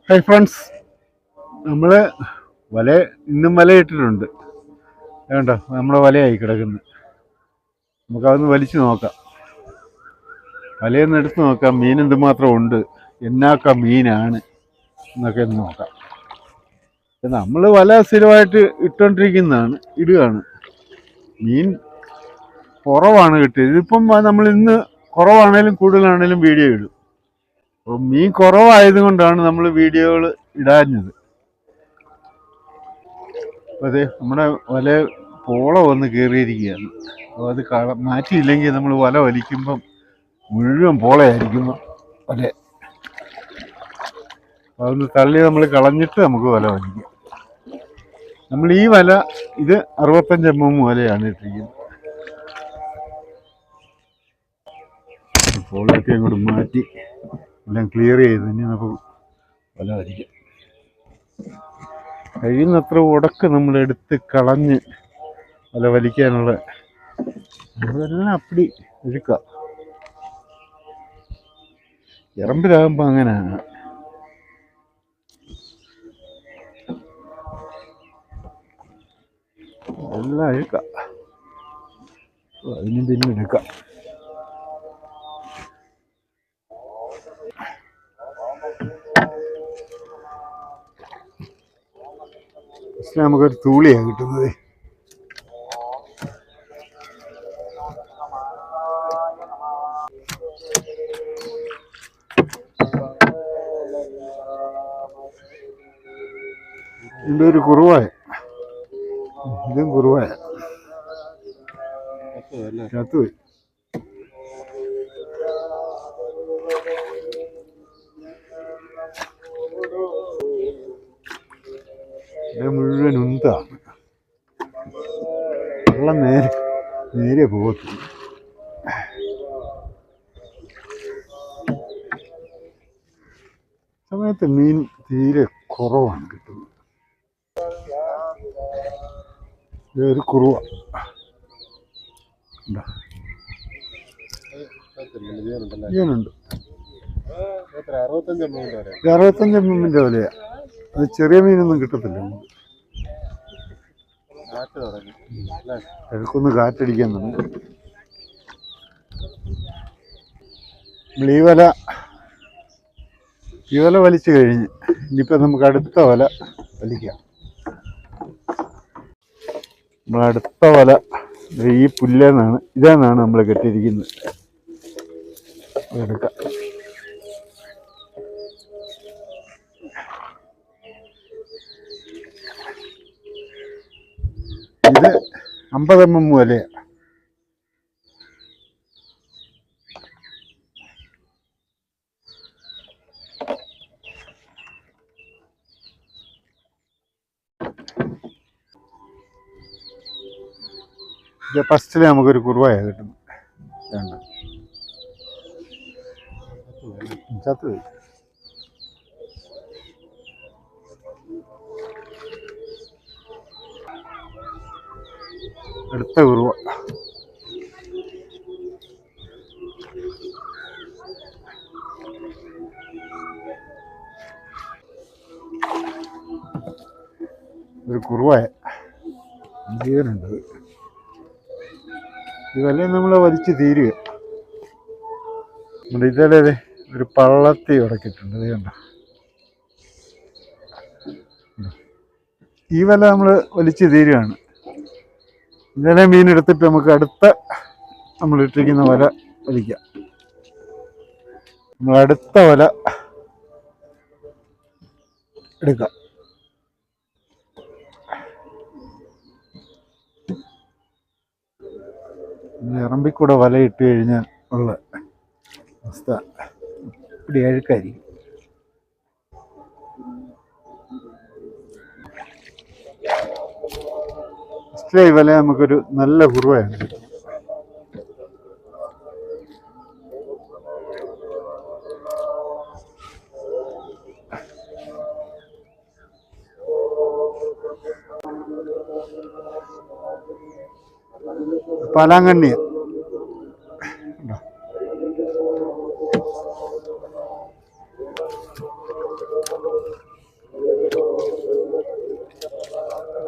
Hi friends, നമ്മൾ വല ഇന്നും വല ഇട്ടിട്ടുണ്ട്. വേണ്ട നമ്മളെ വലയായി കിടക്കുന്നത്. നമുക്കതൊന്ന് വലിച്ചു നോക്കാം. വലയൊന്ന് എടുത്ത് നോക്കാം, മീൻ എന്തുമാത്രം ഉണ്ട്, എന്നാക്ക മീനാണ് എന്നൊക്കെ ഒന്ന് നോക്കാം. നമ്മൾ വല സ്ഥിരമായിട്ട് ഇട്ടുകൊണ്ടിരിക്കുന്നതാണ്, ഇടുകയാണ്. മീൻ കുറവാണ് കിട്ടിയത്. ഇതിപ്പം നമ്മൾ ഇന്ന് കുറവാണേലും കൂടുതലാണേലും വീഡിയോ ഇടും. അപ്പോൾ മീൻ കുറവായതുകൊണ്ടാണ് നമ്മൾ വീഡിയോകൾ ഇടാഞ്ഞത്. അപ്പോൾ അതെ, നമ്മുടെ വല പോള വന്ന് കയറിയിരിക്കുകയാണ്. അപ്പോൾ അത് മാറ്റിയില്ലെങ്കിൽ നമ്മൾ വല വലിക്കുമ്പം മുഴുവൻ പോളയായിരിക്കുന്നു വല. അതൊന്ന് തള്ളി നമ്മൾ കളഞ്ഞിട്ട് നമുക്ക് വല വലിക്കാം. നമ്മൾ ഈ വല ഇത് 65 mm വലയാണ് ഇട്ടിരിക്കുന്നത്. പോളയൊക്കെ അങ്ങോട്ട് മാറ്റി എല്ലാം ക്ലിയർ ചെയ്ത് ഇനി നമുക്ക് വല വലിക്കാം. കഴിയുന്നത്ര ഉടക്ക് നമ്മൾ എടുത്ത് കളഞ്ഞ് വല വലിക്കാനുള്ള അതെല്ലാം അപ്പടി എടുക്കാം. ഇറമ്പിലാകുമ്പോൾ അങ്ങനെയാണ്. എല്ലാം എടുക്കാം, അതിനും പിന്നെ എടുക്കാം. നമുക്കൊരു തൂളിയാണ് കിട്ടുന്നത്. ഇതിൻ്റെ ഒരു കുറുവായ, ഇതും കുറുവായ ചത്തുപോയി. ഇത് മുഴുവൻ ഉന്താണ്. വെള്ളം നേരെ പോകത്തില്ല. സമയത്ത് മീൻ തീരെ കുറവാണ് കിട്ടുന്നത്. ഇതൊരു കുറുവ ജീവനുണ്ട്. 65 mm വിലയാ. അത് ചെറിയ മീനൊന്നും കിട്ടത്തില്ല. ഇടയ്ക്കൊന്ന് കാറ്റടിക്കാൻ തുടങ്ങി. നമ്മൾ ഈ വല വലിച്ചു കഴിഞ്ഞ് ഇനിയിപ്പോൾ നമുക്ക് അടുത്ത വല വലിക്കാം. നമ്മളടുത്ത വല ഈ ഇതെന്നാണ് നമ്മൾ കെട്ടിയിരിക്കുന്നത്. എടുക്കാം. ഇത് 50 mm വലയാണ്. ഇത് ഫസ്റ്റിൽ നമുക്കൊരു കുറുവായ കിട്ടുന്നു. ചത്തുപോയി. അടുത്ത കുറുവ. ഒരു കുറുവായ ജീവനുണ്ട്. ഈ വലയും നമ്മൾ വലിച്ച് തീരുക. നമ്മുടെ ഇതേ ഒരു പള്ളത്തി ഉടക്കിയിട്ടുണ്ട്. ഇത് കണ്ട, ഈ വല നമ്മൾ വലിച്ച് തീരുകയാണ്. ഇതേ മീൻ എടുത്തിട്ട് നമുക്ക് അടുത്ത നമ്മൾ ഇട്ടിരിക്കുന്ന വല വലിക്കാം. നമ്മൾ അടുത്ത വല എടുക്കാം. ഇറമ്പിക്കൂടെ വല ഇട്ട് കഴിഞ്ഞാൽ ഉള്ള അവസ്ഥ ഇവിടെ അഴുക്കായിരിക്കും. ഈ വല നമുക്കൊരു നല്ല കുറുവയാണ്. പാലാങ്കണ്ണിയ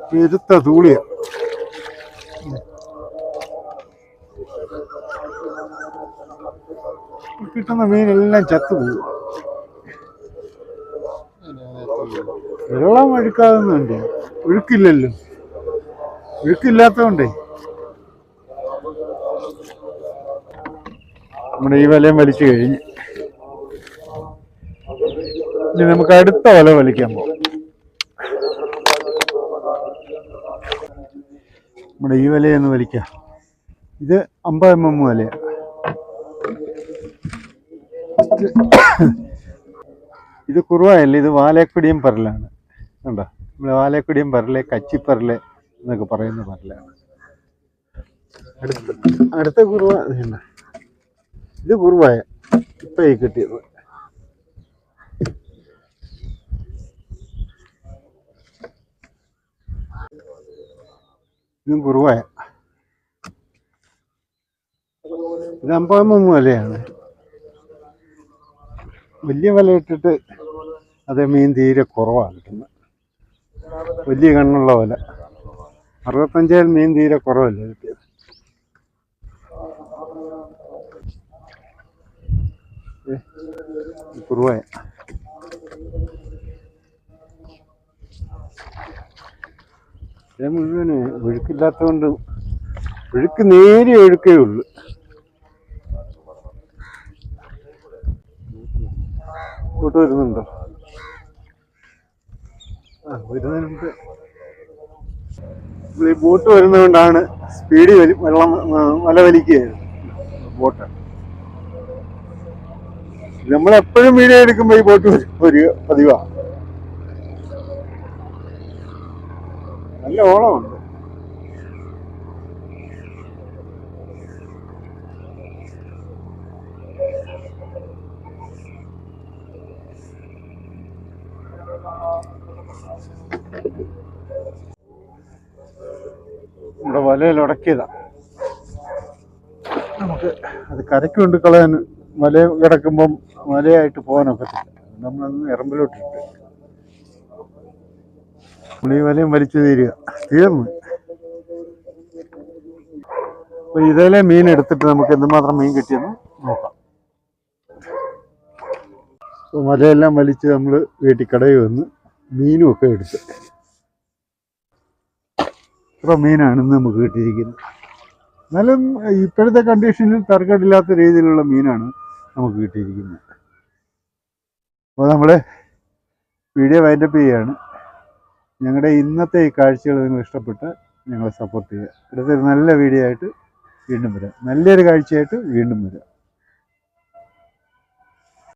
പെരുത്ത തൂളിയ. കിട്ടുന്ന മീനെല്ലാം ചത്തുപോകും. വെള്ളം ഒഴുക്കാതെന്നുണ്ട്, ഒഴുക്കില്ലല്ലോ. ഒഴുക്കില്ലാത്തതുകൊണ്ടേ നമ്മുടെ ഈ വലയും വലിച്ചു കഴിഞ്ഞ് ഇനി നമുക്ക് അടുത്ത വല വലിക്കാൻ പോകും. നമ്മുടെ ഈ വലയൊന്ന് വലിക്കാം. ഇത് 50 mm വലയാണ്. ഇത് കുറുവായല്ല, ഇത് വാലേക്കുടിയും പരലാണ്. കണ്ടോ, നമ്മൾ വാലേക്കുടിയും പരല്, കച്ചിപ്പരല് എന്നൊക്കെ പറയുന്ന പരലാണ്. അടുത്ത കുറുവ ഇത് കുറുവായ ഇപ്പം ഈ കിട്ടിയത്. ഇതും കുറുവായ. ഇത് 50 mm വലയാണ്. വലിയ വല ഇട്ടിട്ട് അതേ മീൻ തീരെ കുറവാണ് കിട്ടുന്നത്. വലിയ കണ്ണുള്ള വല 65 മീൻ തീരെ കുറവല്ലേ കിട്ടിയത്. കുറുവായ. മുഴുവന് ഒഴുക്കില്ലാത്തതുകൊണ്ട്, ഒഴുക്ക് നേരിയ ഒഴുക്കേ ഉള്ളു. ഇങ്ങോട്ട് വരുന്നുണ്ടോ? വരുന്നതിന് മുമ്പ് ഈ ബോട്ട് വരുന്നതുകൊണ്ടാണ് സ്പീഡ് വെള്ളം വല വലിക്കുകയായിരുന്നു ബോട്ട്. നമ്മളെപ്പോഴും വീഡിയോ എടുക്കുമ്പോൾ ഈ ബോട്ട് ഒരു പതിവാണ്. നല്ല ഓളമുണ്ട്. നമ്മുടെ വലയിൽ ഉടക്കിയതാ. നമുക്ക് അത് കരയ്ക്ക് കൊണ്ട് കളയാൻ വല കിടക്കുമ്പം വലയായിട്ട് പോകാനൊക്കത്തില്ല. നമ്മളന്ന് എറമ്പിലോട്ടിട്ട് നമ്മൾ ഈ വലയും വലിച്ചു തീർന്നു. അപ്പൊ ഇതിലെ മീൻ എടുത്തിട്ട് നമുക്ക് എന്തുമാത്രം മീൻ കിട്ടിയെന്ന് നോക്കാം. അപ്പോൾ വലയെല്ലാം വലിച്ച് നമ്മൾ വീട്ടിൽ കടയിൽ വന്ന് മീനും ഒക്കെ എടുത്ത് ഇത്ര മീനാണ് ഇന്ന് നമുക്ക് കിട്ടിയിരിക്കുന്നത്. എന്നാലും ഇപ്പോഴത്തെ കണ്ടീഷനിൽ തർക്കമില്ലാത്ത രീതിയിലുള്ള മീനാണ് നമുക്ക് കിട്ടിയിരിക്കുന്നത്. അപ്പോൾ നമ്മൾ വീഡിയോ വൈൻഡപ്പ് ചെയ്യുകയാണ്. ഞങ്ങളുടെ ഇന്നത്തെ ഈ കാഴ്ചകൾ നിങ്ങൾ ഇഷ്ടപ്പെട്ട് ഞങ്ങളെ സപ്പോർട്ട് ചെയ്യുക. അടുത്തൊരു നല്ല വീഡിയോ ആയിട്ട് വീണ്ടും വരാം. നല്ലൊരു കാഴ്ചയായിട്ട് വീണ്ടും വരാം.